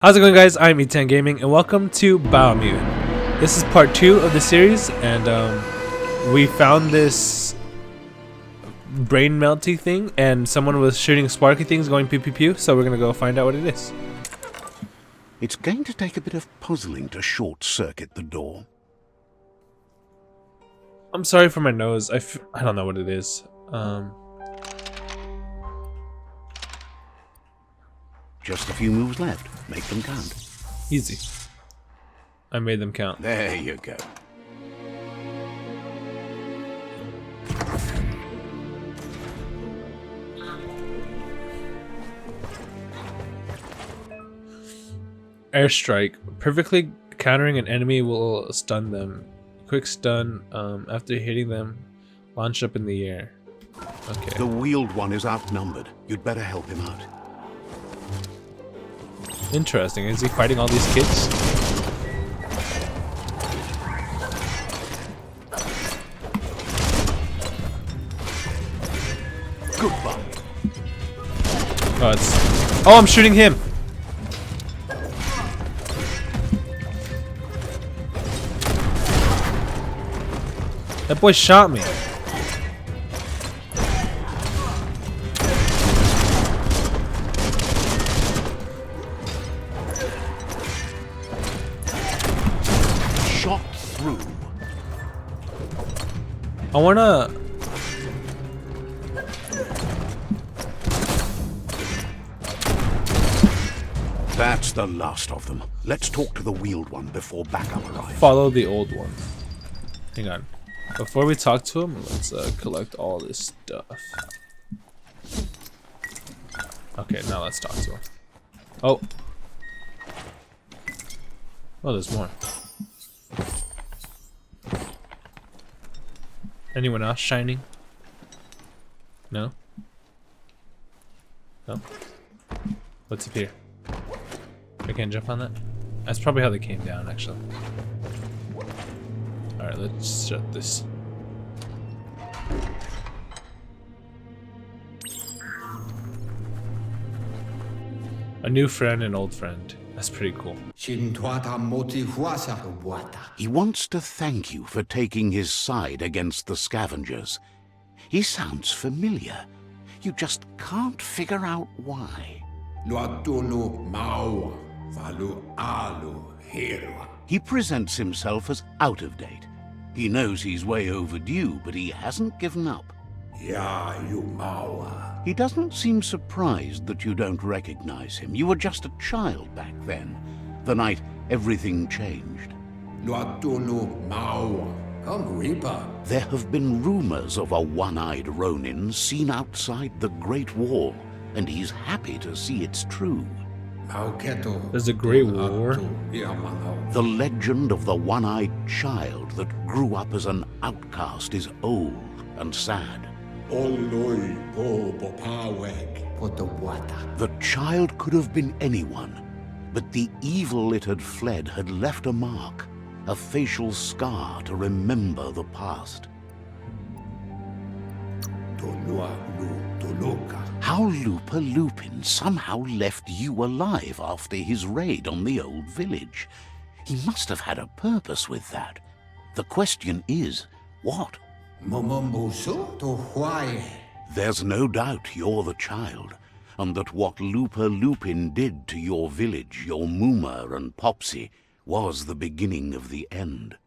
How's it going, guys? I'm EtanGaming and welcome to Biomutant. This is part 2 of the series, and we found this brain melty thing and someone was shooting sparky things going pew pew pew, so we're gonna go find out what it is. It's going to take a bit of puzzling to short-circuit the door. I'm sorry for my nose. I don't know what it is. Just a few moves left. Make them count. Easy. I made them count. There you go. Airstrike. Perfectly countering an enemy will stun them. Quick stun after hitting them. Launch up in the air. Okay. The wheeled one is outnumbered. You'd better help him out. Interesting. Is he fighting all these kids? Goodbye. Oh, I'm shooting him. That boy shot me. Shot through. I wanna... That's the last of them. Let's talk to the wheeled one before backup arrives. follow the old one. Hang on. Before we talk to him, let's collect all this stuff. Okay, now let's talk to him. Oh. Oh, there's more. Anyone else shining? No? No? What's up here? I can't jump on that? That's probably how they came down, actually. Alright, let's shut this. A new friend and old friend. That's pretty cool. He wants to thank you for taking his side against the scavengers. He sounds familiar. You just can't figure out why. He presents himself as out of date. He knows he's way overdue, but he hasn't given up. He doesn't seem surprised that you don't recognize him. You were just a child back then, the night everything changed. There have been rumors of a one-eyed Ronin seen outside the Great Wall, and he's happy to see it's true. There's a Great War. The legend of the one-eyed child that grew up as an outcast is old and sad. The child could have been anyone, but the evil it had fled had left a mark, a facial scar to remember the past. How Lupa Lupin somehow left you alive after his raid on the old village. He must have had a purpose with that. The question is, what? There's no doubt you're the child, and that what Lupa Lupin did to your village, your Muma and Popsy, was the beginning of the end.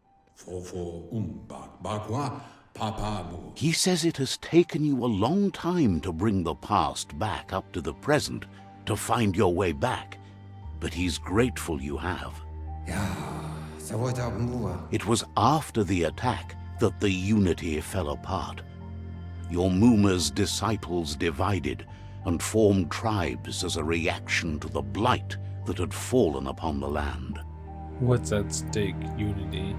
He says it has taken you a long time to bring the past back up to the present, to find your way back, but he's grateful you have. It was after the attack that the unity fell apart. Your Muma's disciples divided and formed tribes as a reaction to the blight that had fallen upon the land. What's at stake? Unity.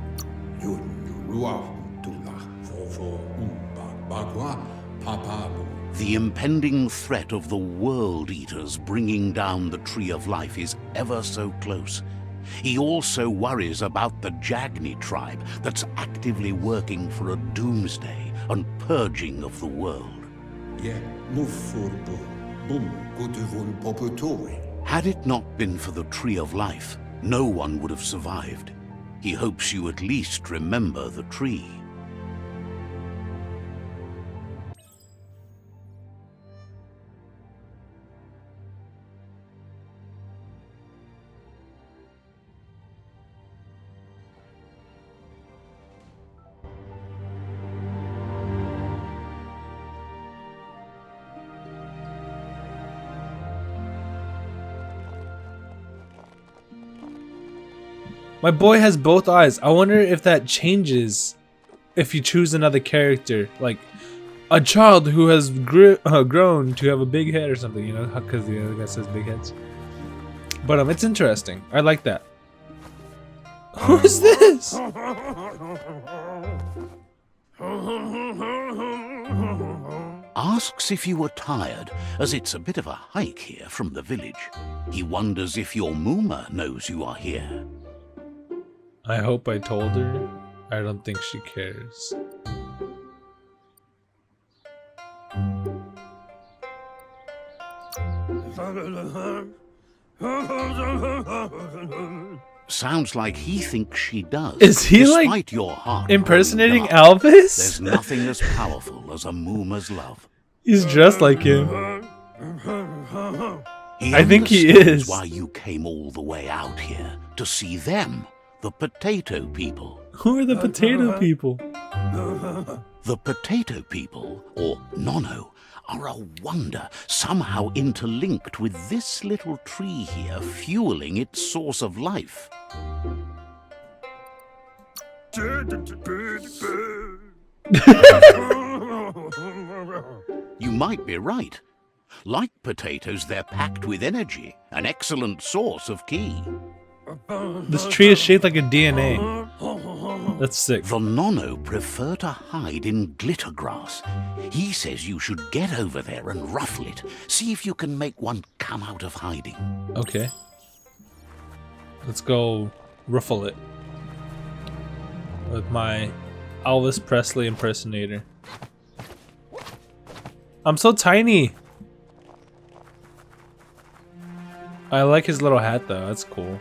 The impending threat of the World Eaters bringing down the Tree of Life is ever so close. He also worries about the Jagni tribe that's actively working for a doomsday and purging of the world. Had it not been for the Tree of Life, no one would have survived. He hopes you at least remember the tree. My boy has both eyes. I wonder if that changes if you choose another character, like a child who has grown to have a big head or something, you know, because the other guy says big heads. But it's interesting. I like that. Who is this? Asks if you were tired, as it's a bit of a hike here from the village. He wonders if your Mooma knows you are here. I hope I told her. I don't think she cares. Sounds like he thinks she does. Is he despite like your heart impersonating dark, Elvis? There's nothing as powerful as a Mooma's love. He's dressed like him. He I think he understands is. why you came all the way out here to see them, the potato people. Who are the potato people? The potato people, or Nono, are a wonder, somehow interlinked with this little tree here, fueling its source of life. You might be right. Like potatoes, they're packed with energy, an excellent source of ki. This tree is shaped like a DNA. That's sick. The Nono prefer to hide in glitter grass. He says you should get over there and ruffle it. See if you can make one come out of hiding. Okay. Let's go ruffle it with my Elvis Presley impersonator. I'm so tiny. I like his little hat though, that's cool.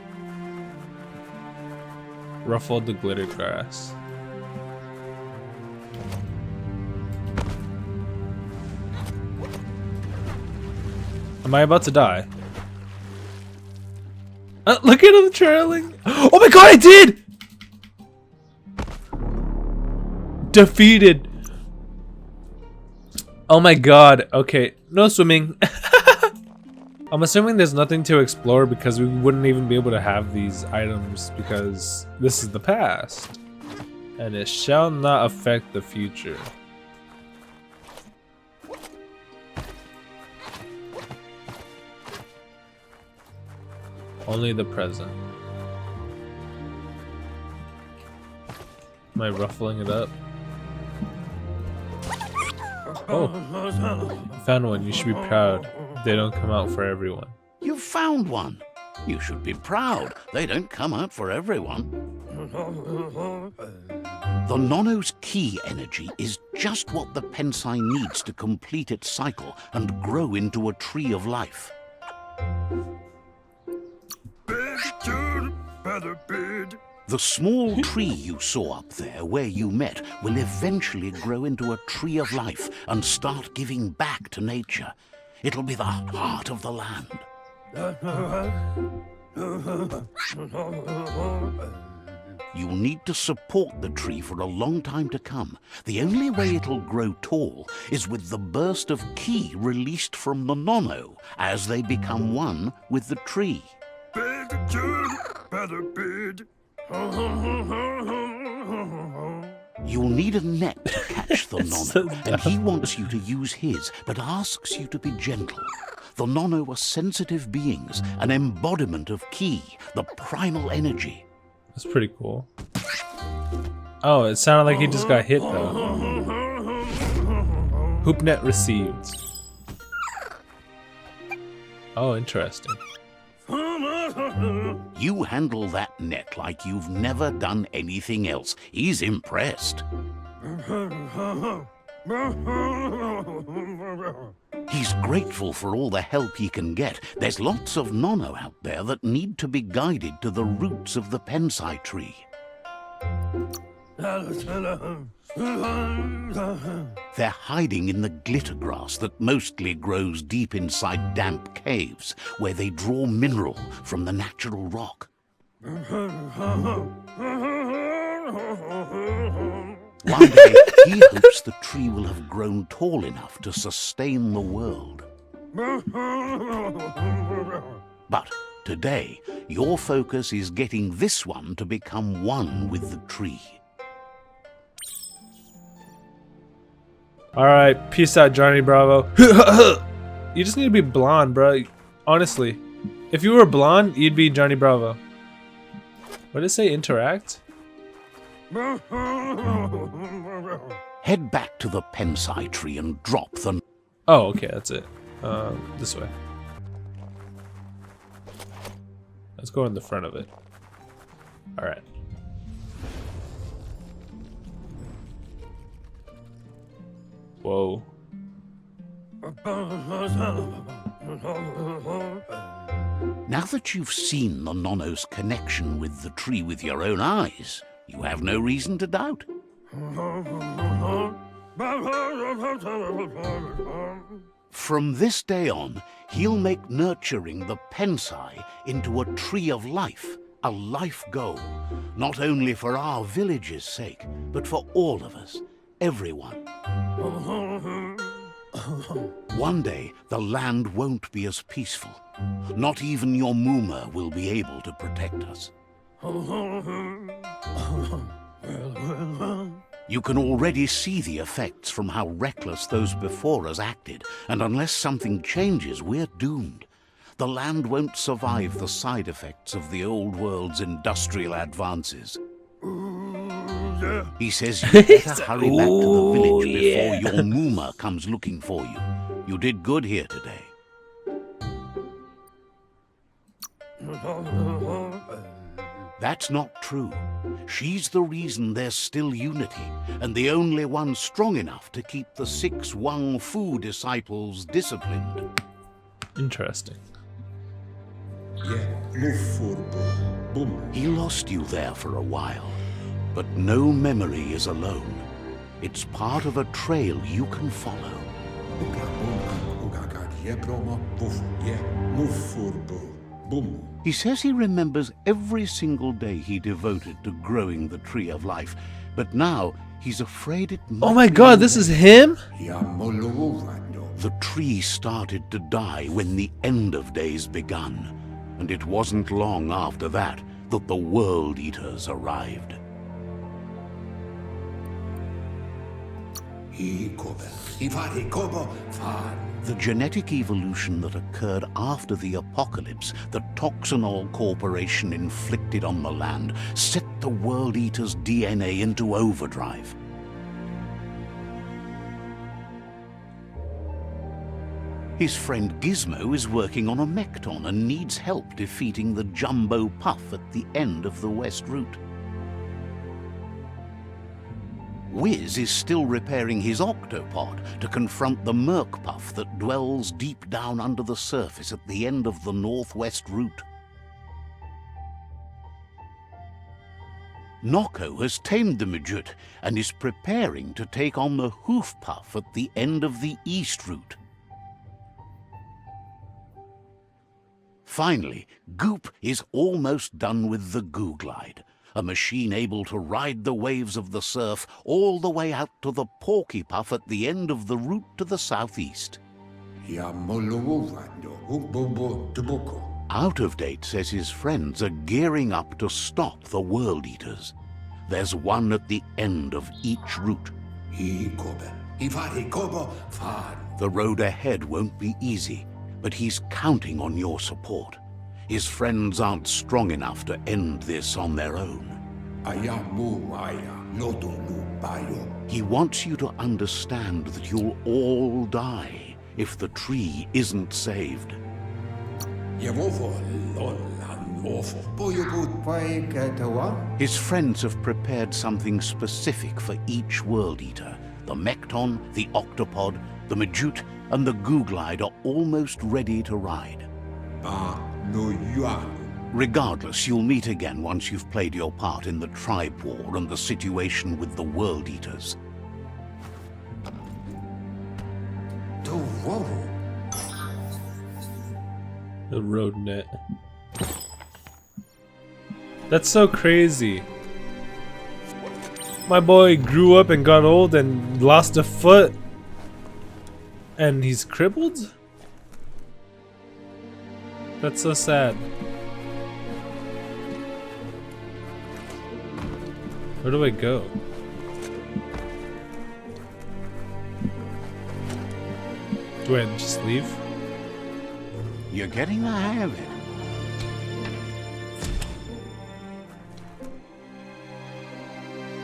Ruffled the glitter grass. Am I about to die? Look at him trailing. Oh my god, I did! Defeated. Oh my god. Okay, no swimming. I'm assuming there's nothing to explore because we wouldn't even be able to have these items because this is the past. And it shall not affect the future. Only the present. Am I ruffling it up? Oh, found one. You should be proud. They don't come out for everyone. You found one. You should be proud. They don't come out for everyone. The Nono's ki energy is just what the Pensai needs to complete its cycle and grow into a tree of life. The small tree you saw up there where you met will eventually grow into a tree of life and start giving back to nature. It'll be the heart of the land. You'll need to support the tree for a long time to come. The only way it'll grow tall is with the burst of ki released from the Nono as they become one with the tree. You'll need a net to catch the Nono, and he wants you to use his, but asks you to be gentle. The Nono are sensitive beings, an embodiment of ki, the primal energy. That's pretty cool. Oh, it sounded like he just got hit though. Hoop net received. Oh, interesting. You handle that net like you've never done anything else. He's impressed. He's grateful for all the help he can get. There's lots of nono out there that need to be guided to the roots of the pensai tree. They're hiding in the glitter grass that mostly grows deep inside damp caves, where they draw mineral from the natural rock. One day, he hopes the tree will have grown tall enough to sustain the world. But today, your focus is getting this one to become one with the tree. Alright, peace out, Johnny Bravo. You just need to be blonde, bro. Honestly. If you were blonde, you'd be Johnny Bravo. What did it say? Interact? Head back to the pensai tree and drop the... Oh, okay, that's it. This way. Let's go in the front of it. Alright. Whoa. Now that you've seen the nono's connection with the tree with your own eyes, you have no reason to doubt. From this day on, he'll make nurturing the pensai into a tree of life, a life goal, not only for our village's sake, but for all of us, everyone. One day, the land won't be as peaceful. Not even your Muma will be able to protect us. You can already see the effects from how reckless those before us acted, and unless something changes, we're doomed. The land won't survive the side effects of the old world's industrial advances. He says you better hurry back to the village before your Muma comes looking for you. You did good here today. That's not true. She's the reason there's still unity, and the only one strong enough to keep the 6 Wang Fu disciples disciplined. Interesting. He lost you there for a while, but no memory is alone. It's part of a trail you can follow. He says he remembers every single day he devoted to growing the tree of life, but now he's afraid it might... Oh my god, this is him? The tree started to die when the end of days begun, and it wasn't long after that that the World Eaters arrived. The genetic evolution that occurred after the apocalypse that Toxinol Corporation inflicted on the land set the World Eater's DNA into overdrive. His friend Gizmo is working on a Mekton and needs help defeating the Jumbo Puff at the end of the West Route. Wiz is still repairing his octopod to confront the Merc Puff that dwells deep down under the surface at the end of the Northwest Route. Noko has tamed the Midget and is preparing to take on the Hoof Puff at the end of the East Route. Finally, Goop is almost done with the Goo Glide, a machine able to ride the waves of the surf all the way out to the Porky Puff at the end of the route to the southeast. Out of Date says his friends are gearing up to stop the World Eaters. There's one at the end of each route. The road ahead won't be easy, but he's counting on your support. His friends aren't strong enough to end this on their own. He wants you to understand that you'll all die if the tree isn't saved. His friends have prepared something specific for each World Eater, The Mekton, the Octopod, the Majute, and the Googlide are almost ready to ride. No, you are. Regardless, you'll meet again once you've played your part in the tribe war and the situation with the World Eaters. The road net. That's so crazy. My boy grew up and got old and lost a foot. And he's crippled? That's so sad. Where do I go? Do I just leave? You're getting the hang of it.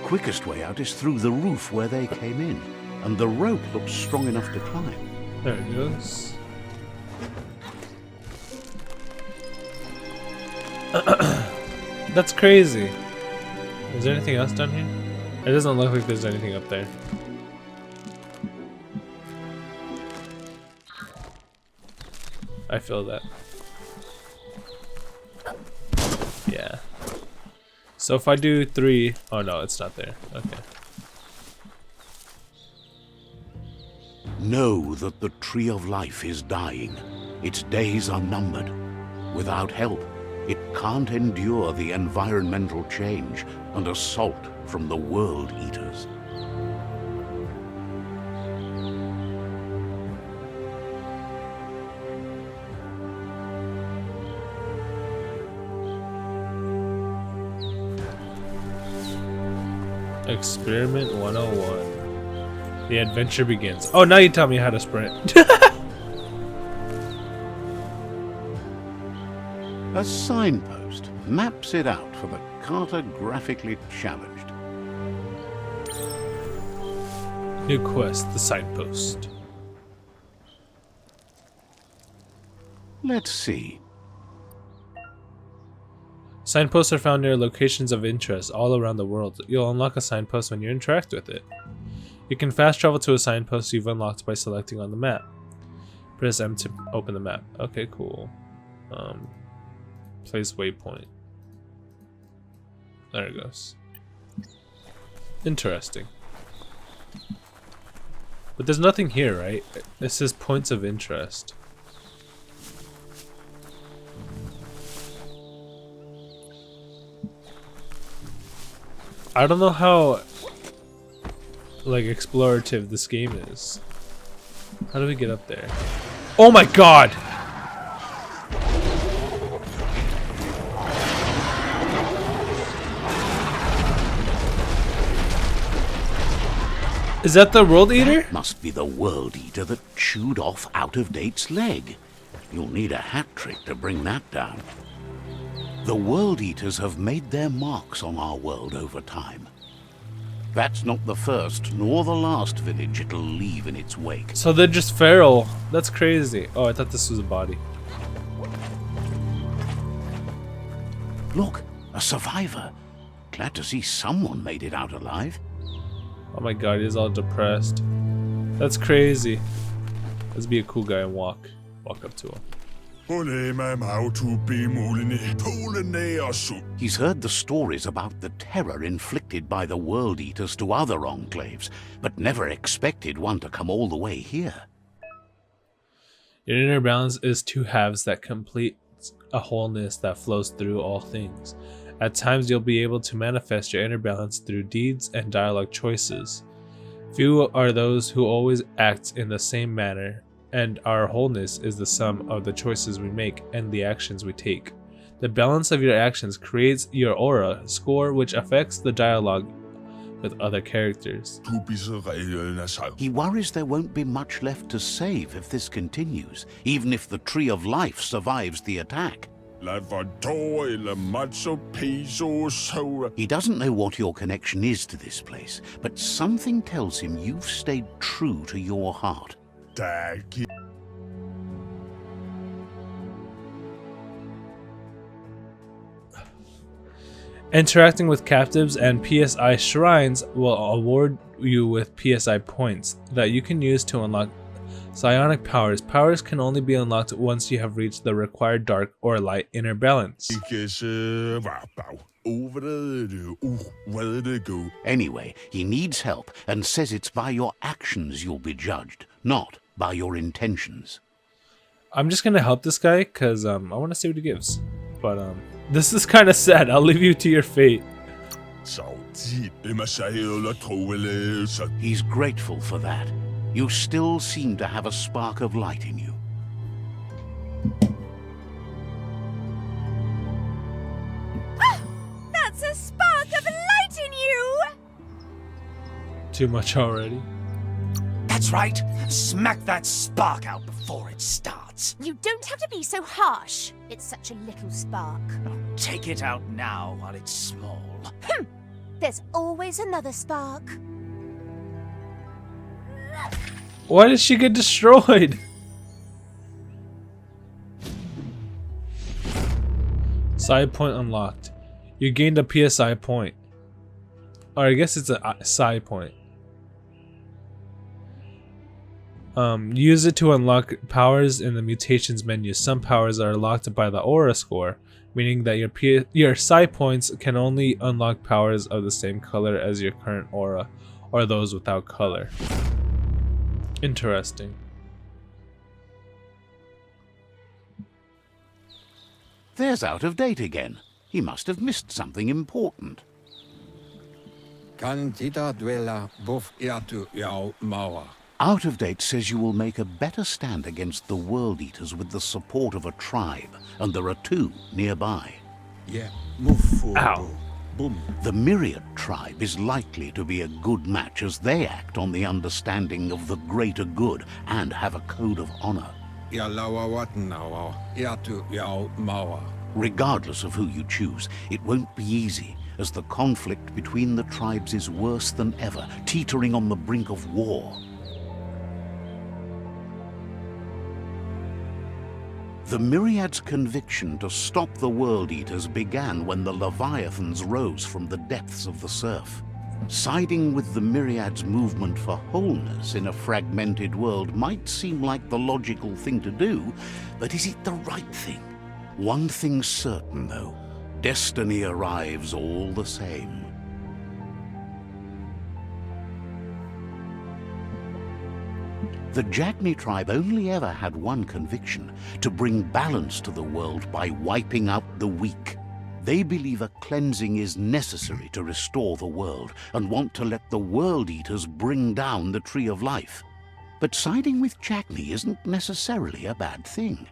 Quickest way out is through the roof where they came in, and the rope looks strong enough to climb. There it goes. That's crazy. Is there anything else down here? It doesn't look like there's anything up there. I feel that. Yeah. So if I do 3, oh no, it's not there. Okay. Know that the Tree of Life is dying. Its days are numbered. Without help, it can't endure the environmental change and assault from the World Eaters. Experiment 101. The adventure begins. Oh, now you tell me how to sprint. A signpost maps it out for the cartographically challenged. New quest, the signpost. Let's see. Signposts are found near locations of interest all around the world. You'll unlock a signpost when you interact with it. You can fast travel to a signpost you've unlocked by selecting on the map. Press M to open the map. Okay, cool. Place waypoint. There it goes. Interesting. But there's nothing here, right? It says points of interest. I don't know how like explorative this game is. How do we get up there? Oh my god! Is that the World Eater? That must be the World Eater that chewed off Out-of-Date's leg. You'll need a hat trick to bring that down. The World Eaters have made their marks on our world over time. That's not the first nor the last village it'll leave in its wake. So they're just feral. That's crazy. Oh, I thought this was a body. Look, a survivor. Glad to see someone made it out alive. Oh my god, he's all depressed. That's crazy. Let's be a cool guy and walk up to him. He's heard the stories about the terror inflicted by the World Eaters to other enclaves, but never expected one to come all the way here. Your inner balance is 2 halves that complete a wholeness that flows through all things. At times you'll be able to manifest your inner balance through deeds and dialogue choices. Few are those who always act in the same manner, and our wholeness is the sum of the choices we make and the actions we take. The balance of your actions creates your aura score, which affects the dialogue with other characters. He worries there won't be much left to save if this continues, even if the Tree of Life survives the attack. He doesn't know what your connection is to this place, but something tells him you've stayed true to your heart. Interacting with captives and PSI shrines will award you with PSI points that you can use to unlock psionic powers. Powers can only be unlocked once you have reached the required dark or light inner balance. Anyway, he needs help and says it's by your actions you'll be judged, not by your intentions. I'm just gonna help this guy because I want to see what he gives. But this is kind of sad. I'll leave you to your fate. He's grateful for that. You still seem to have a spark of light in you. That's a spark of light in you! Too much already. That's right. Smack that spark out before it starts. You don't have to be so harsh. It's such a little spark. Take it out now while it's small. There's always another spark. Why did she get destroyed? Side point unlocked. You gained a PSI point. Or I guess it's a side point. Use it to unlock powers in the mutations menu. Some powers are locked by the aura score, meaning that your psi points can only unlock powers of the same color as your current aura, or those without color. Interesting. There's Out of Date again. He must have missed something important. Out of Date says you will make a better stand against the World Eaters with the support of a tribe, and there are two nearby. Ow. The Myriad tribe is likely to be a good match as they act on the understanding of the greater good and have a code of honor. Regardless of who you choose, it won't be easy, as the conflict between the tribes is worse than ever, teetering on the brink of war. The Myriad's conviction to stop the World Eaters began when the Leviathans rose from the depths of the surf. Siding with the Myriad's movement for wholeness in a fragmented world might seem like the logical thing to do, but is it the right thing? One thing's certain, though. Destiny arrives all the same. The Jagni tribe only ever had one conviction: to bring balance to the world by wiping out the weak. They believe a cleansing is necessary to restore the world and want to let the World Eaters bring down the Tree of Life. But siding with Jagni isn't necessarily a bad thing.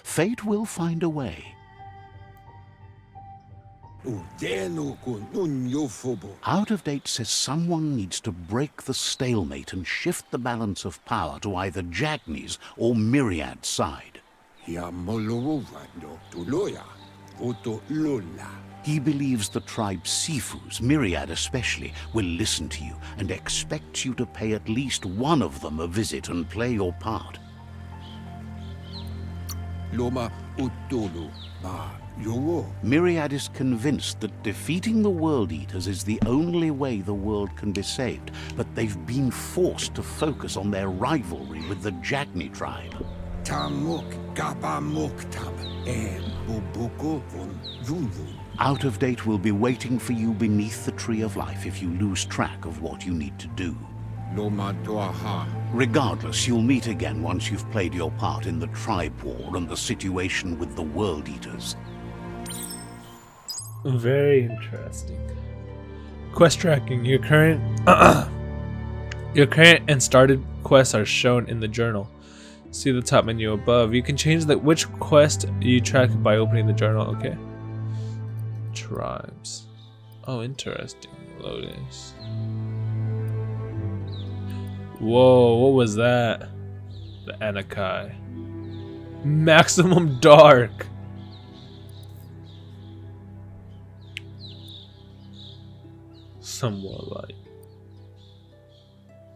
Fate will find a way. Out of Date says someone needs to break the stalemate and shift the balance of power to either Jagni's or Myriad's side. He believes the tribe Sifus, Myriad especially, will listen to you and expects you to pay at least one of them a visit and play your part. Myriad is convinced that defeating the World Eaters is the only way the world can be saved, but they've been forced to focus on their rivalry with the Jagni tribe. Out of Date will be waiting for you beneath the Tree of Life if you lose track of what you need to do. Regardless, you'll meet again once you've played your part in the tribe war and the situation with the World Eaters. Very interesting. Quest tracking. Your current and started quests are shown in the journal. See the top menu above. You can change which quest you track by opening the journal. Okay. Tribes. Oh, interesting. Loadings. Whoa, what was that? The Anakai. Maximum dark. Somewhat light.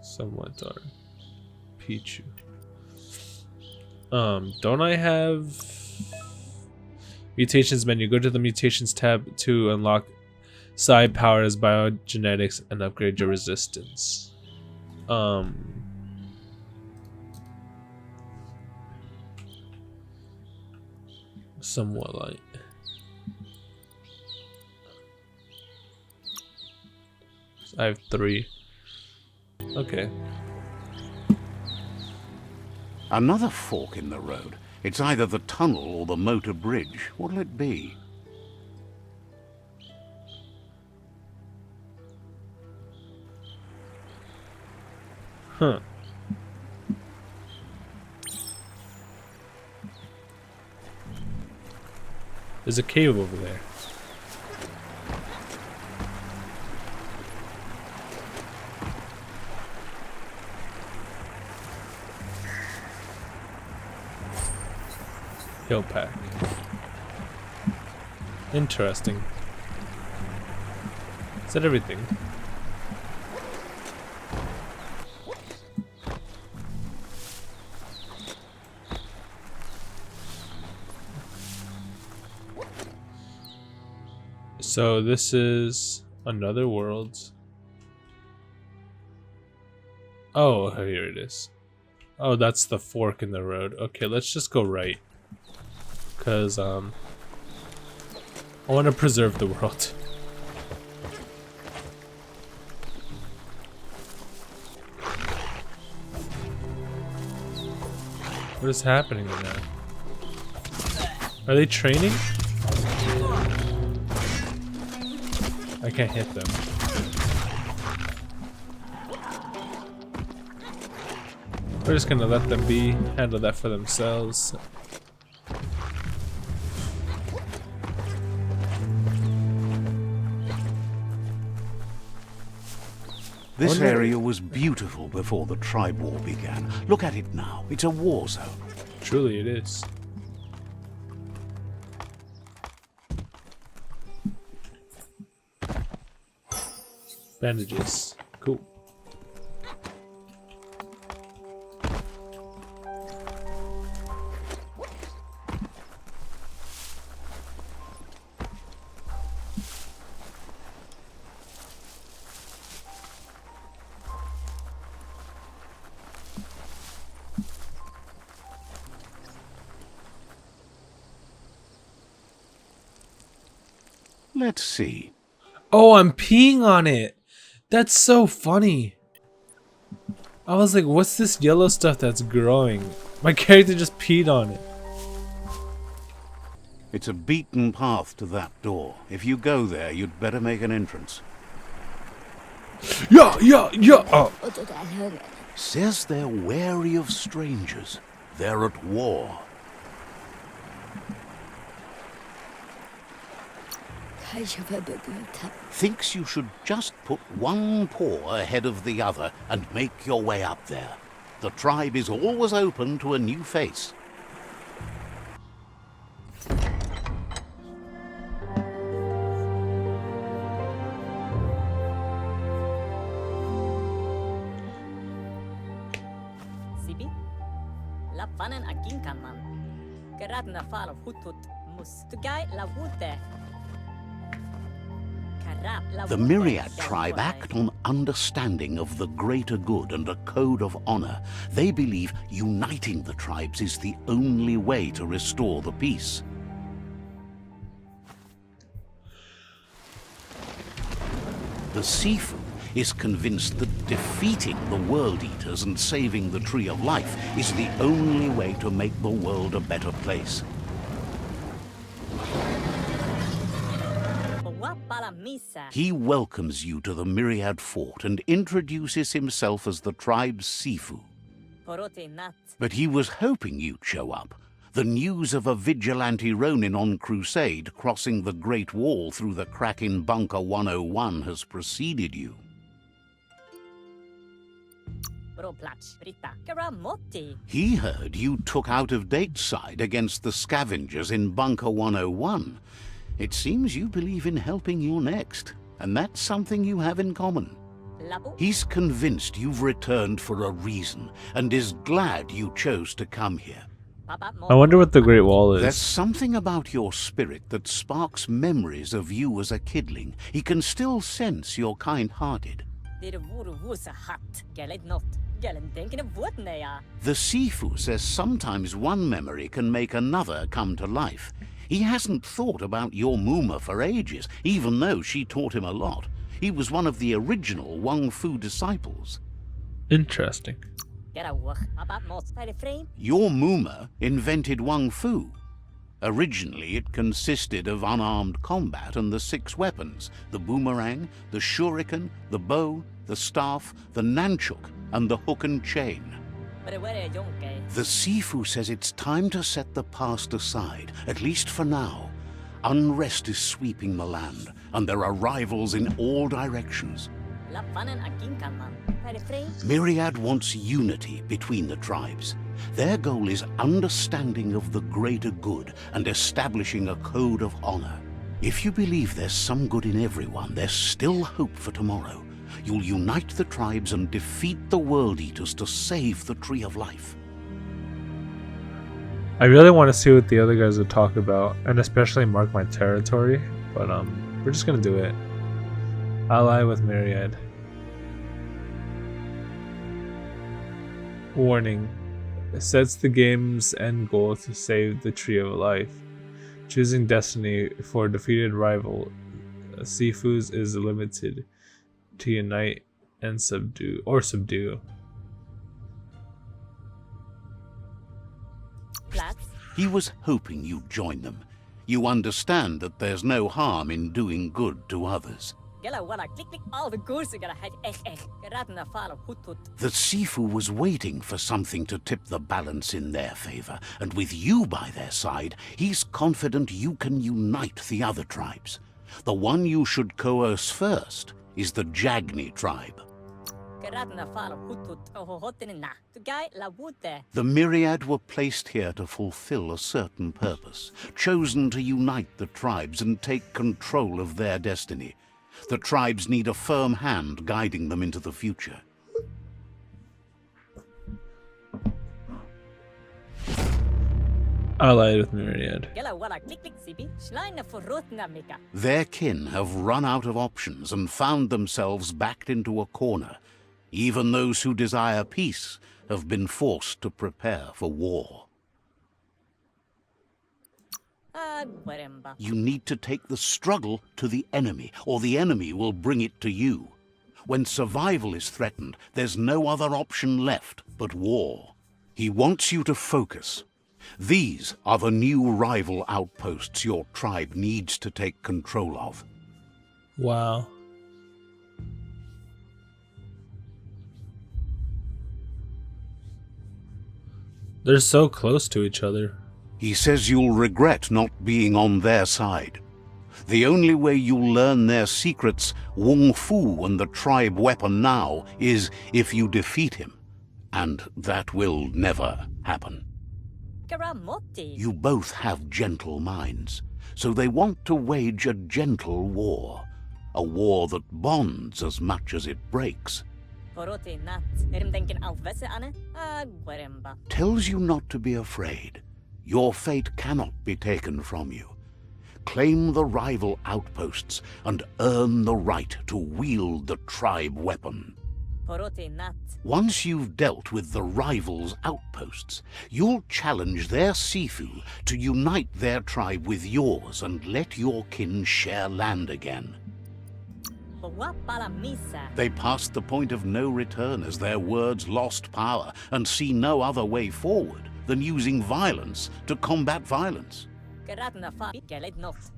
Somewhat dark. Pichu. Don't I have mutations menu? Go to the mutations tab to unlock Psi powers biogenetics and upgrade your resistance. Somewhat light. I have 3. Okay. Another fork in the road. It's either the tunnel or the motor bridge. What'll it be? Huh. There's a cave over there. Hill pack. Interesting. Is that everything? So this is another world. Oh, here it is. Oh, that's the fork in the road. Okay, let's just go right. Because, I want to preserve the world. What is happening right now? Are they training? I can't hit them. We're just gonna let them be, handle that for themselves. This area was beautiful before the tribe war began. Look at it now. It's a war zone. Truly it is. Bandages. Cool. Let's see. Oh, I'm peeing on it. That's so funny. I was like, what's this yellow stuff that's growing? My character just peed on it. It's a beaten path to that door. If you go there, you'd better make an entrance. Yeah. Oh. Says they're wary of strangers. They're at war. Thinks you should just put one paw ahead of the other and make your way up there. The tribe is always open to a new face. Sibi? Lappanen aginkanman. Geradna fal of hutut mustugai lavute. The Myriad tribe act on understanding of the greater good and a code of honor. They believe uniting the tribes is the only way to restore the peace. The Sifu is convinced that defeating the World Eaters and saving the Tree of Life is the only way to make the world a better place. He welcomes you to the Myriad Fort and introduces himself as the tribe's Sifu. But he was hoping you'd show up. The news of a vigilante Ronin on crusade crossing the Great Wall through the crack in Bunker 101 has preceded you. He heard you took out-of-date side against the scavengers in Bunker 101. It seems you believe in helping your next, and that's something you have in common. He's convinced you've returned for a reason, and is glad you chose to come here. I wonder what the Great Wall There's is. something about your spirit that sparks memories of you as a kidling. He can still sense you're kind-hearted. The Sifu says sometimes one memory can make another come to life. He hasn't thought about your Muma for ages, even though she taught him a lot. He was one of the original Wang Fu disciples. Interesting. Your Muma invented Wang Fu. Originally, it consisted of unarmed combat and the 6 weapons: the boomerang, the shuriken, the bow, the staff, the nunchuk, and the hook and chain. The Sifu says it's time to set the past aside, at least for now. Unrest is sweeping the land, and there are rivals in all directions. Myriad wants unity between the tribes. Their goal is understanding of the greater good and establishing a code of honor. If you believe there's some good in everyone, there's still hope for tomorrow. You'll unite the tribes and defeat the World Eaters to save the Tree of Life. I really want to see what the other guys would talk about, and especially mark my territory, but we're just gonna do it. Ally with Myriad. Warning. It sets the game's end goal to save the Tree of Life. Choosing destiny for a defeated rival, Sifu's is limited to unite and subdue. He was hoping you'd join them. You understand that there's no harm in doing good to others. The Sifu was waiting for something to tip the balance in their favor, and with you by their side, he's confident you can unite the other tribes. The one you should coerce first is the Jagni tribe. The Myriad were placed here to fulfill a certain purpose, chosen to unite the tribes and take control of their destiny. The tribes need a firm hand guiding them into the future. Allied with Myriad. Their kin have run out of options and found themselves backed into a corner. Even those who desire peace have been forced to prepare for war. You need to take the struggle to the enemy, or the enemy will bring it to you. When survival is threatened, there's no other option left but war. He wants you to focus. These are the new rival outposts your tribe needs to take control of. Wow. They're so close to each other. He says you'll regret not being on their side. The only way you'll learn their secrets, Wung Fu and the tribe weapon now, is if you defeat him. And that will never happen. You both have gentle minds, so they want to wage a gentle war. A war that bonds as much as it breaks. Tells you not to be afraid. Your fate cannot be taken from you. Claim the rival outposts and earn the right to wield the tribe weapon. Once you've dealt with the rivals' outposts, you'll challenge their Sifu to unite their tribe with yours and let your kin share land again. They passed the point of no return as their words lost power and see no other way forward than using violence to combat violence.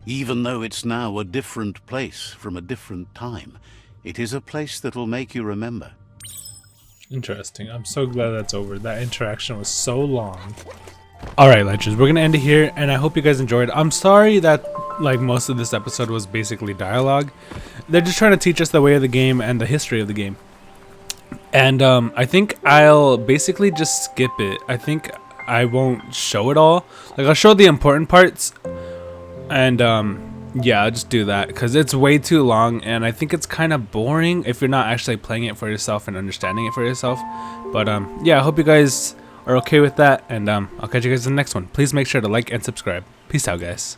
Even though it's now a different place from a different time, it is a place that'll make you remember. Interesting. I'm so glad that's over. That interaction was so long. Alright, Legends, we're gonna end it here, and I hope you guys enjoyed. I'm sorry that like most of this episode was basically dialogue. They're just trying to teach us the way of the game and the history of the game. And I think I'll basically just skip it. I think I won't show it all. Like, I'll show the important parts, and yeah, I'll just do that because it's way too long, and I think it's kind of boring if you're not actually playing it for yourself and understanding it for yourself. But yeah, I hope you guys are okay with that. And I'll catch you guys in the next one. Please make sure to like and subscribe. Peace out, guys.